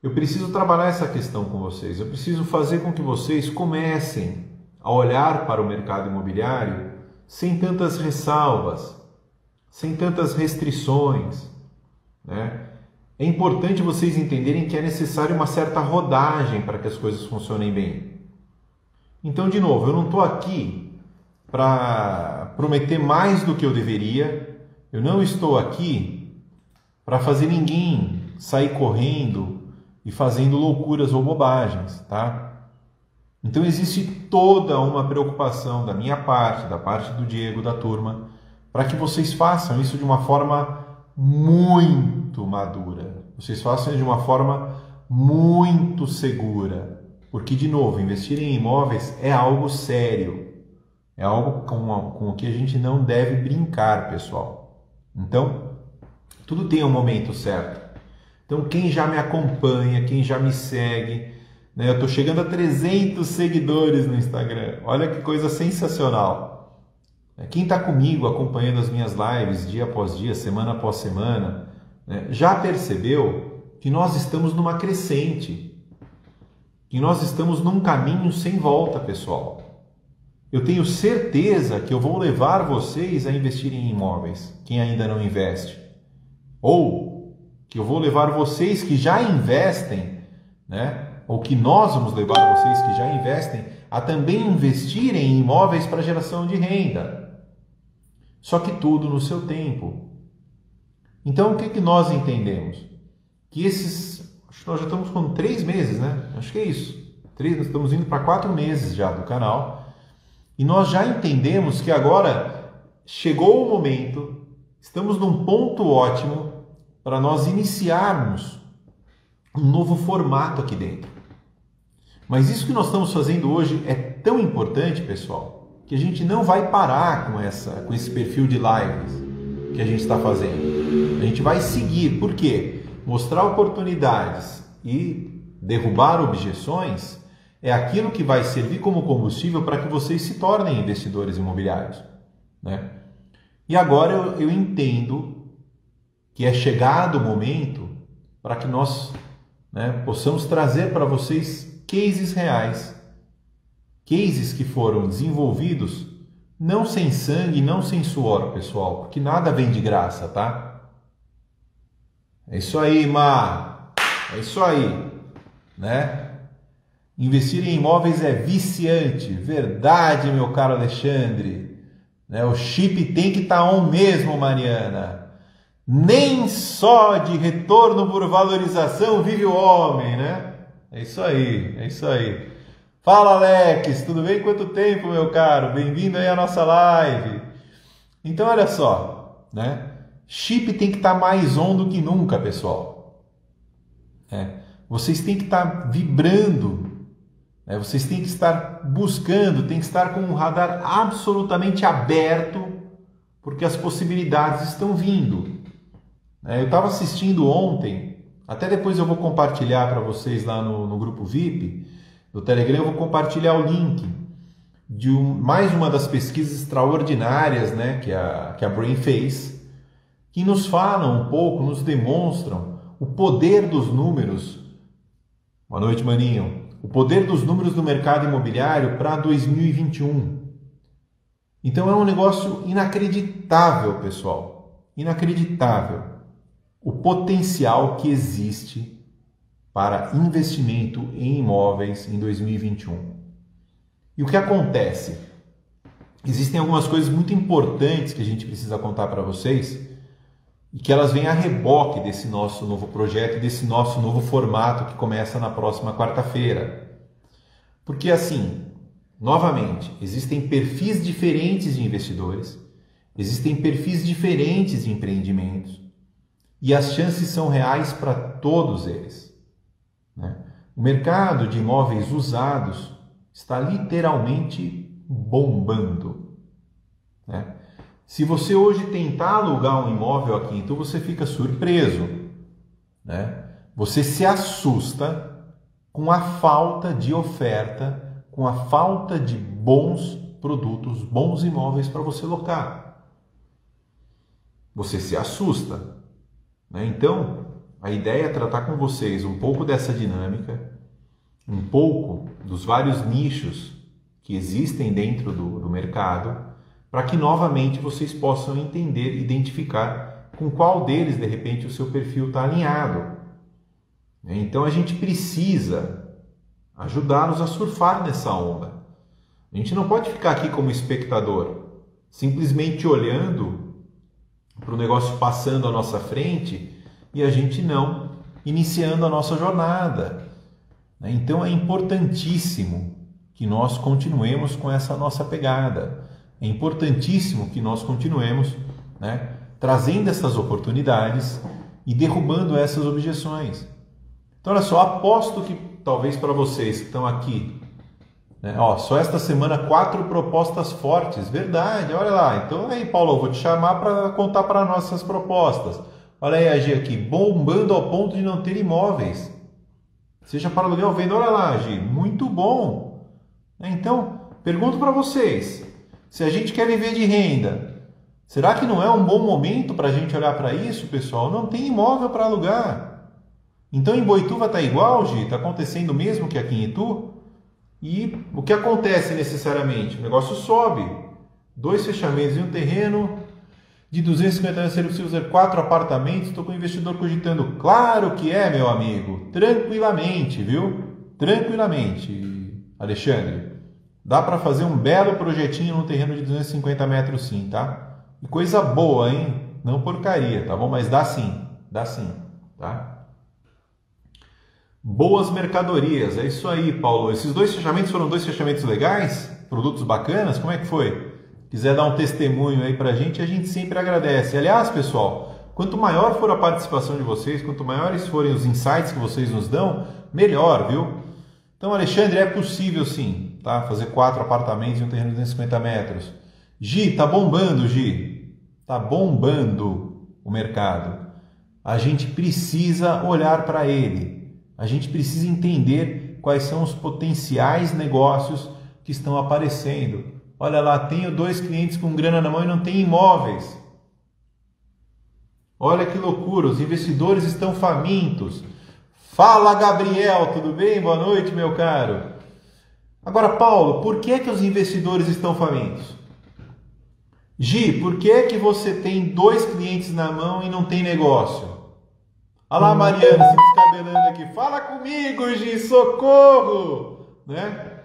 Eu preciso trabalhar essa questão com vocês. Eu preciso fazer com que vocês comecem a olhar para o mercado imobiliário sem tantas ressalvas, sem tantas restrições, né? É importante vocês entenderem que é necessário uma certa rodagem para que as coisas funcionem bem. Então, de novo, eu não estou aqui para prometer mais do que eu deveria. Eu não estou aqui para fazer ninguém sair correndo e fazendo loucuras ou bobagens, tá? Então existe toda uma preocupação da minha parte, da parte do Diego, da turma, para que vocês façam isso de uma forma muito madura. Vocês façam de uma forma muito segura. Porque, de novo, investir em imóveis é algo sério. É algo com o que a gente não deve brincar, pessoal. Então, tudo tem um momento certo. Então, quem já me acompanha, quem já me segue, né? Eu estou chegando a 300 seguidores no Instagram. Olha que coisa sensacional. Quem está comigo acompanhando as minhas lives dia após dia, semana após semana, né, já percebeu que nós estamos numa crescente, que nós estamos num caminho sem volta, pessoal. Eu tenho certeza que eu vou levar vocês a investir em imóveis, quem ainda não investe. Ou que eu vou levar vocês que já investem, né? Ou que nós vamos levar vocês que já investem a também investirem em imóveis para geração de renda. Só que tudo no seu tempo. Então, o que nós entendemos? Que acho que nós já estamos com 3 meses, né? Acho que é isso. Nós estamos indo para 4 meses já do canal. E nós já entendemos que agora chegou o momento, estamos num ponto ótimo para nós iniciarmos um novo formato aqui dentro. Mas isso que nós estamos fazendo hoje é tão importante, pessoal, que a gente não vai parar com esse perfil de lives que a gente está fazendo. A gente vai seguir. Por quê? Mostrar oportunidades e derrubar objeções é aquilo que vai servir como combustível para que vocês se tornem investidores imobiliários, né? E agora eu entendo que é chegado o momento para que nós, né, possamos trazer para vocês cases reais, cases que foram desenvolvidos não sem sangue, não sem suor, pessoal, porque nada vem de graça, tá? É isso aí, Mar, é isso aí, né? Investir em imóveis é viciante, verdade, meu caro Alexandre, né? O chip tem que estar on mesmo, Mariana. Nem só de retorno por valorização vive o homem, né? É isso aí, é isso aí. Fala, Alex, tudo bem? Quanto tempo, meu caro? Bem-vindo aí à nossa live. Então, olha só, né? Chip tem que estar mais on do que nunca, pessoal. Vocês têm que estar vibrando, né? Vocês têm que estar buscando, têm que estar com um radar absolutamente aberto, porque as possibilidades estão vindo. Eu estava assistindo ontem, até depois eu vou compartilhar para vocês lá no grupo VIP do Telegram, eu vou compartilhar o link de mais uma das pesquisas extraordinárias, né, que a Brain fez, que nos falam um pouco, nos demonstram o poder dos números. Boa noite, maninho. O poder dos números do mercado imobiliário para 2021. Então é um negócio inacreditável, pessoal. Inacreditável. O potencial que existe para investimento em imóveis em 2021. E o que acontece? Existem algumas coisas muito importantes que a gente precisa contar para vocês e que elas vêm a reboque desse nosso novo projeto e desse nosso novo formato que começa na próxima quarta-feira. Porque assim, novamente, existem perfis diferentes de investidores, existem perfis diferentes de empreendimentos e as chances são reais para todos eles, né? O mercado de imóveis usados está literalmente bombando, né? Se você hoje tentar alugar um imóvel aqui, então você fica surpreso, né? Você se assusta com a falta de oferta, com a falta de bons produtos, bons imóveis para você locar. Você se assusta, né? Então, a ideia é tratar com vocês um pouco dessa dinâmica, um pouco dos vários nichos que existem dentro do mercado, para que novamente vocês possam entender, identificar com qual deles, de repente, o seu perfil está alinhado. Então a gente precisa ajudá-los a surfar nessa onda. A gente não pode ficar aqui como espectador, simplesmente olhando para o negócio passando à nossa frente e a gente não iniciando a nossa jornada. Então é importantíssimo que nós continuemos com essa nossa pegada. É importantíssimo que nós continuemos, né, trazendo essas oportunidades e derrubando essas objeções. Então, olha só, aposto que talvez para vocês que estão aqui, né, só esta semana 4 propostas fortes, verdade, olha lá. Então aí, Paulo, eu vou te chamar para contar para nós essas propostas. Olha aí a Gi aqui, bombando ao ponto de não ter imóveis. Seja para aluguel ou venda, olha lá, Gi, muito bom. Então, pergunto para vocês, se a gente quer viver de renda, será que não é um bom momento para a gente olhar para isso, pessoal? Não tem imóvel para alugar. Então em Boituva está igual, Gi? Está acontecendo o mesmo que aqui em Itu? E o que acontece necessariamente? O negócio sobe. 2 fechamentos em um terreno de 250 anos, seria possível fazer 4 apartamentos. Estou com o investidor cogitando. Claro que é, meu amigo. Tranquilamente, viu? Tranquilamente, Alexandre. Dá para fazer um belo projetinho no terreno de 250 metros sim, tá? E coisa boa, hein? Não porcaria, tá bom? Mas dá sim, tá? Boas mercadorias, é isso aí, Paulo. Esses 2 fechamentos foram 2 fechamentos legais? Produtos bacanas? Como é que foi? Quiser dar um testemunho aí pra gente, a gente sempre agradece. Aliás, pessoal, quanto maior for a participação de vocês, quanto maiores forem os insights que vocês nos dão, melhor, viu? Então, Alexandre, é possível sim, tá? Fazer 4 apartamentos em um terreno de 250 metros. Gi, tá bombando, Gi. Tá bombando o mercado. A gente precisa olhar para ele. A gente precisa entender quais são os potenciais negócios que estão aparecendo. Olha lá, tenho 2 clientes com grana na mão e não tem imóveis. Olha que loucura, os investidores estão famintos. Fala, Gabriel, tudo bem? Boa noite, meu caro. Agora, Paulo, por que os investidores estão famintos? Gi, por que você tem 2 clientes na mão e não tem negócio? Olha lá, Mariana se descabelando aqui. Fala comigo, Gi, socorro! Né?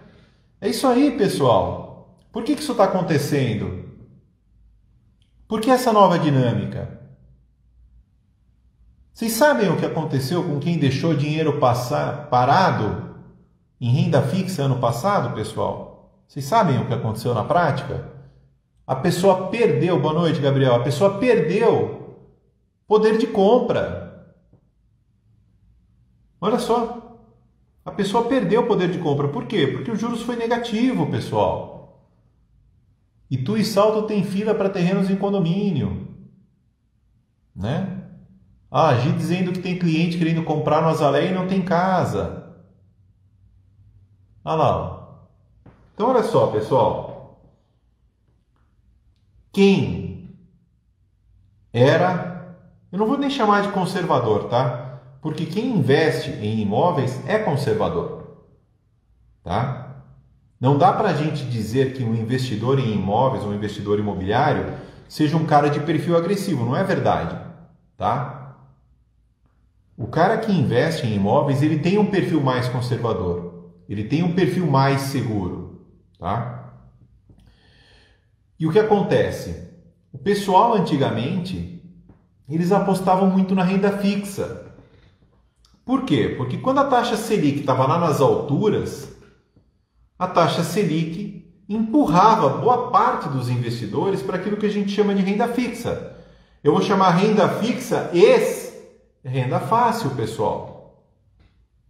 É isso aí, pessoal. Por que isso está acontecendo? Por que essa nova dinâmica? Vocês sabem o que aconteceu com quem deixou dinheiro parado em renda fixa ano passado, pessoal? Vocês sabem o que aconteceu na prática? A pessoa perdeu, boa noite, Gabriel, a pessoa perdeu poder de compra. Olha só, a pessoa perdeu o poder de compra. Por quê? Porque o juros foi negativo, pessoal. Itu e Salto tem fila para terrenos em condomínio, né? Ah, a Gi dizendo que tem cliente querendo comprar no Azalea e não tem casa. Olha lá. Então, olha só, pessoal. Quem era... Eu não vou nem chamar de conservador, tá? Porque quem investe em imóveis é conservador, tá? Não dá para a gente dizer que um investidor em imóveis, um investidor imobiliário, seja um cara de perfil agressivo. Não é verdade, tá? O cara que investe em imóveis, ele tem um perfil mais conservador. Ele tem um perfil mais seguro, tá? E o que acontece? O pessoal antigamente, eles apostavam muito na renda fixa. Por quê? Porque quando a taxa Selic estava lá nas alturas, a taxa Selic empurrava boa parte dos investidores para aquilo que a gente chama de renda fixa. Eu vou chamar renda fixa renda fácil, pessoal.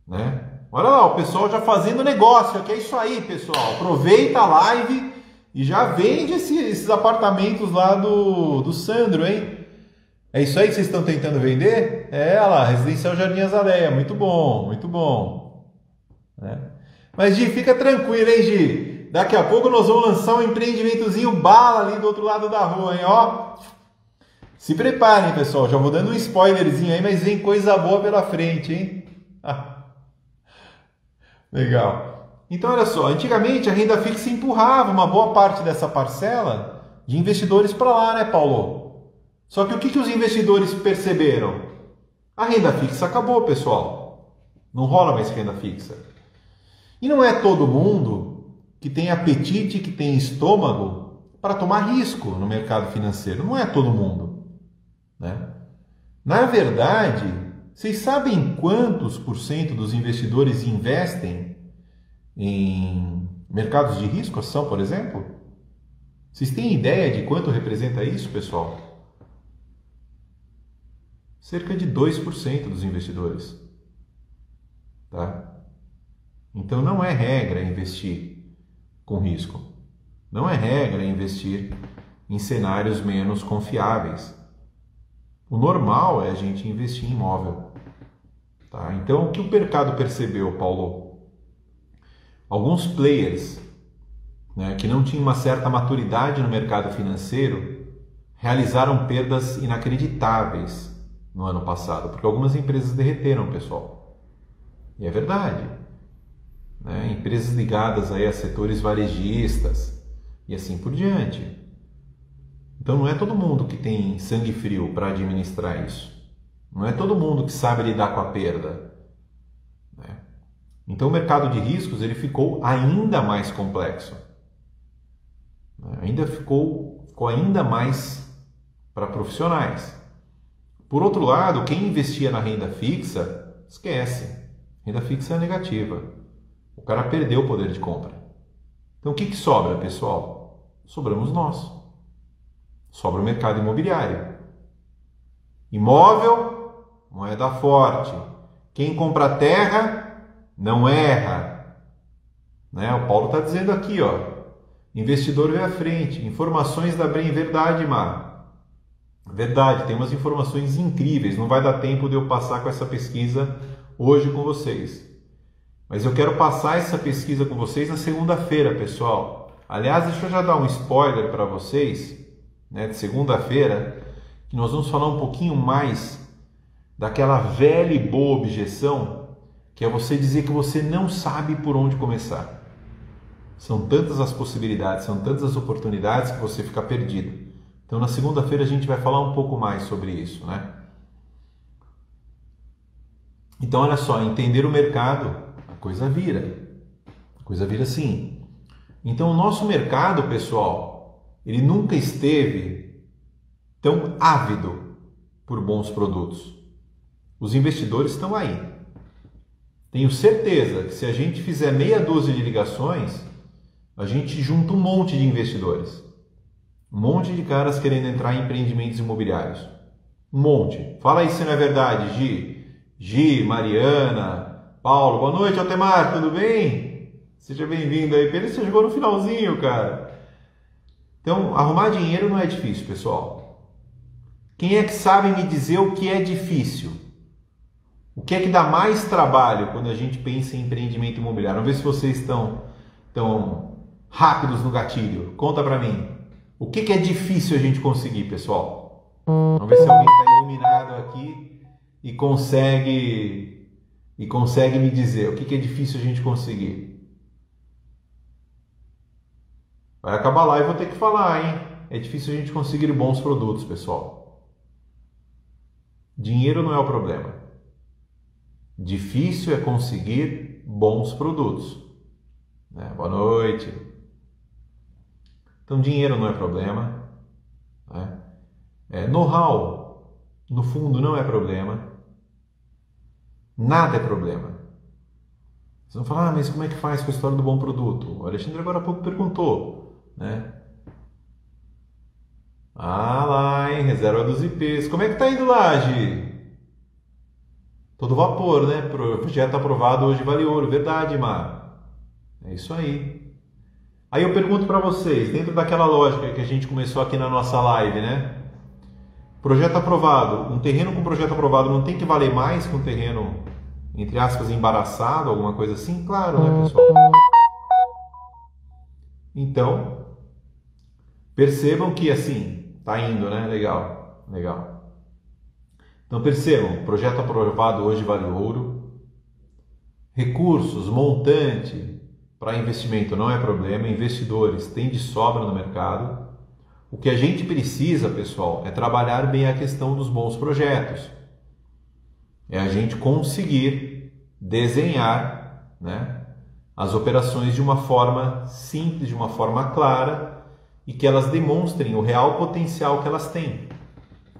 Né? Olha lá, o pessoal já fazendo negócio, que é isso aí, pessoal. Aproveita a live e já vende esses apartamentos lá do Sandro, hein? É isso aí que vocês estão tentando vender? É lá, Residencial Jardim Azaleia, muito bom, muito bom. Né? Mas Gi, fica tranquilo, hein, Gi? Daqui a pouco nós vamos lançar um empreendimentozinho bala ali do outro lado da rua, hein? Ó, se preparem, pessoal, já vou dando um spoilerzinho aí, mas vem coisa boa pela frente, hein? Legal. Então, olha só, antigamente a renda fixa empurrava uma boa parte dessa parcela de investidores para lá, né, Paulo? Só que o que os investidores perceberam? A renda fixa acabou, pessoal. Não rola mais renda fixa. E não é todo mundo que tem apetite, que tem estômago para tomar risco no mercado financeiro. Não é todo mundo. Né? Na verdade, vocês sabem quantos por cento dos investidores investem em mercados de risco, ação, por exemplo? Vocês têm ideia de quanto representa isso, pessoal? Cerca de 2% dos investidores. Tá? Então não é regra investir com risco. Não é regra investir em cenários menos confiáveis. O normal é a gente investir em imóvel. Tá? Então o que o mercado percebeu, Paulo? Alguns players, né, que não tinham uma certa maturidade no mercado financeiro realizaram perdas inacreditáveis no ano passado, porque algumas empresas derreteram, pessoal. E é verdade. Né? Empresas ligadas aí a setores varejistas e assim por diante. Então não é todo mundo que tem sangue frio para administrar isso. Não é todo mundo que sabe lidar com a perda. Né? Então o mercado de riscos ele ficou ainda mais complexo. Ficou ainda mais para profissionais. Por outro lado, quem investia na renda fixa, esquece. Renda fixa é negativa. O cara perdeu o poder de compra. Então o que sobra, pessoal? Sobramos nós. Sobra o mercado imobiliário. Imóvel, moeda forte. Quem compra terra, não erra. Né? O Paulo está dizendo aqui, ó. Investidor vê à frente. Informações da Brem, verdade, Mar. Verdade, tem umas informações incríveis. Não vai dar tempo de eu passar com essa pesquisa hoje com vocês. Mas eu quero passar essa pesquisa com vocês na segunda-feira, pessoal. Aliás, deixa eu já dar um spoiler para vocês, né, de segunda-feira, que nós vamos falar um pouquinho mais daquela velha e boa objeção, que é você dizer que você não sabe por onde começar. São tantas as possibilidades, são tantas as oportunidades que você fica perdido. Então, na segunda-feira a gente vai falar um pouco mais sobre isso, né? Então, olha só, entender o mercado, a coisa vira. A coisa vira sim. Então, o nosso mercado, pessoal, ele nunca esteve tão ávido por bons produtos. Os investidores estão aí. Tenho certeza que se a gente fizer meia dúzia de ligações, a gente junta um monte de investidores. Um monte de caras querendo entrar em empreendimentos imobiliários. Um monte. Fala aí se não é verdade, Gi. Gi, Mariana, Paulo. Boa noite, Altemar. Tudo bem? Seja bem-vindo aí. Pena que você chegou no finalzinho, cara. Então, arrumar dinheiro não é difícil, pessoal. Quem é que sabe me dizer o que é difícil? O que é que dá mais trabalho quando a gente pensa em empreendimento imobiliário? Vamos ver se vocês estão rápidos no gatilho. Conta pra mim. O que é difícil a gente conseguir, pessoal? Vamos ver se alguém está iluminado aqui e consegue me dizer o que é difícil a gente conseguir. Vai acabar lá e vou ter que falar, hein? É difícil a gente conseguir bons produtos, pessoal. Dinheiro não é o problema. Difícil é conseguir bons produtos. Boa noite. Então, dinheiro não é problema. Know-how, no fundo, não é problema. Nada é problema. Vocês vão falar, mas como é que faz com a história do bom produto? O Alexandre agora há pouco perguntou, né? Lá, hein? Reserva dos IPs. Como é que tá indo lá, Gi? Todo vapor, né? Projeto aprovado hoje vale ouro. Verdade, Mar. É isso aí. Aí eu pergunto para vocês, dentro daquela lógica que a gente começou aqui na nossa live, né? Projeto aprovado. Um terreno com projeto aprovado não tem que valer mais que um terreno, entre aspas, embaraçado, alguma coisa assim? Claro, né, pessoal? Então, percebam que assim, tá indo, né? Legal, legal. Então percebam, projeto aprovado hoje vale ouro. Recursos, montante para investimento não é problema. Investidores têm de sobra no mercado. O que a gente precisa, pessoal, é trabalhar bem a questão dos bons projetos. É a gente conseguir desenhar, né, as operações de uma forma simples, de uma forma clara e que elas demonstrem o real potencial que elas têm,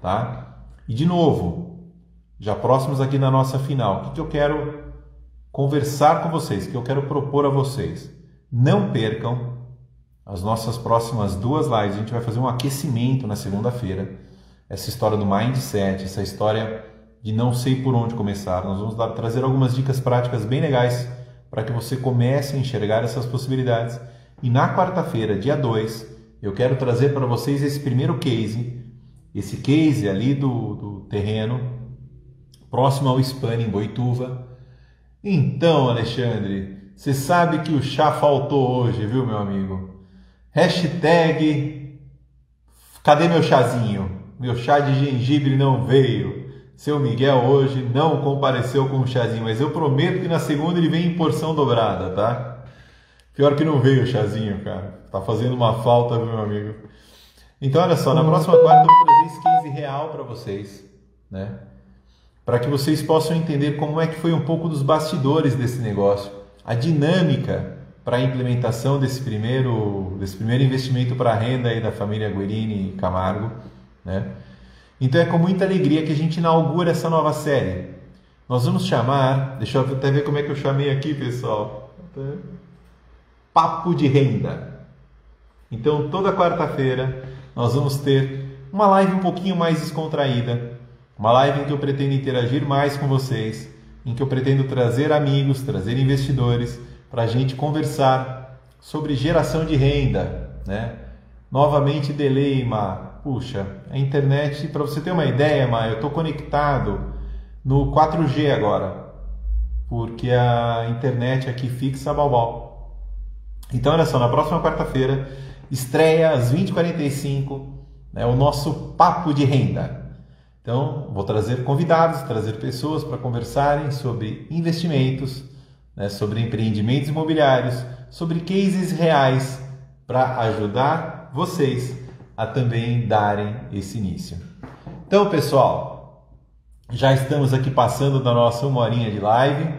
tá? E de novo, já próximos aqui na nossa final, o que eu quero conversar com vocês, o que eu quero propor a vocês? Não percam as nossas próximas 2 lives. A gente vai fazer um aquecimento na segunda-feira. Essa história do mindset, essa história de não sei por onde começar. Nós vamos trazer algumas dicas práticas bem legais para que você comece a enxergar essas possibilidades. E na quarta-feira, dia 2, eu quero trazer para vocês esse primeiro case, esse case ali do terreno, próximo ao SPAN em Boituva. Então, Alexandre, você sabe que o chá faltou hoje, viu, meu amigo? Hashtag, cadê meu chazinho? Meu chá de gengibre não veio. Seu Miguel hoje não compareceu com o chazinho, mas eu prometo que na segunda ele vem em porção dobrada, tá? Pior que não veio o chazinho, cara. Tá fazendo uma falta, meu amigo. Então, olha só, na próxima quarta eu vou trazer esse case real para vocês, né? Para que vocês possam entender como é que foi um pouco dos bastidores desse negócio, a dinâmica para a implementação desse primeiro investimento para a renda aí da família Guerini e Camargo, né? Então é com muita alegria que a gente inaugura essa nova série. Nós vamos chamar, deixa eu até ver como é que eu chamei aqui, pessoal. Papo de Renda. Então toda quarta-feira nós vamos ter uma live um pouquinho mais descontraída, uma live em que eu pretendo interagir mais com vocês, em que eu pretendo trazer amigos, trazer investidores, para a gente conversar sobre geração de renda, né? Novamente delay, Mar. Puxa, a internet, para você ter uma ideia, Mar, eu estou conectado no 4G agora, porque a internet aqui fixa balbal. Então, olha só, na próxima quarta-feira, estreia às 20h45, né, o nosso Papo de Renda. Então, vou trazer convidados, trazer pessoas para conversarem sobre investimentos, né, sobre empreendimentos imobiliários, sobre cases reais para ajudar vocês a também darem esse início. Então, pessoal, já estamos aqui passando da nossa 1 horinha de live.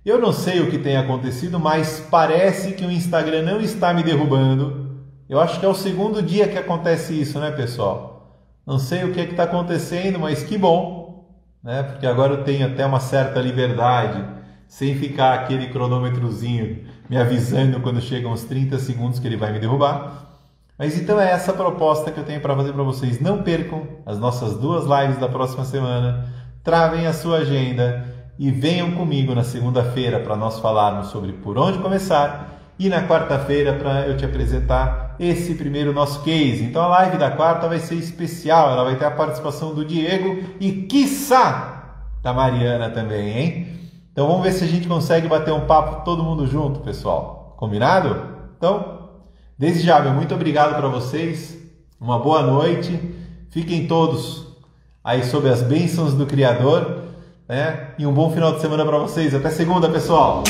Eu não sei o que tem acontecido, mas parece que o Instagram não está me derrubando. Eu acho que é o segundo dia que acontece isso, né, pessoal? Não sei o que está acontecendo, mas que bom, né? Porque agora eu tenho até uma certa liberdade, sem ficar aquele cronômetrozinho me avisando quando chegam os 30 segundos que ele vai me derrubar. Mas então é essa a proposta que eu tenho para fazer para vocês. Não percam as nossas 2 lives da próxima semana. Travem a sua agenda e venham comigo na segunda-feira para nós falarmos sobre por onde começar e na quarta-feira para eu te apresentar esse primeiro nosso case. Então a live da quarta vai ser especial. Ela vai ter a participação do Diego e, quiçá, da Mariana também, hein? Então vamos ver se a gente consegue bater um papo todo mundo junto, pessoal. Combinado? Então, desde já, meu muito obrigado para vocês. Uma boa noite. Fiquem todos aí sob as bênçãos do Criador, né? E um bom final de semana para vocês. Até segunda, pessoal.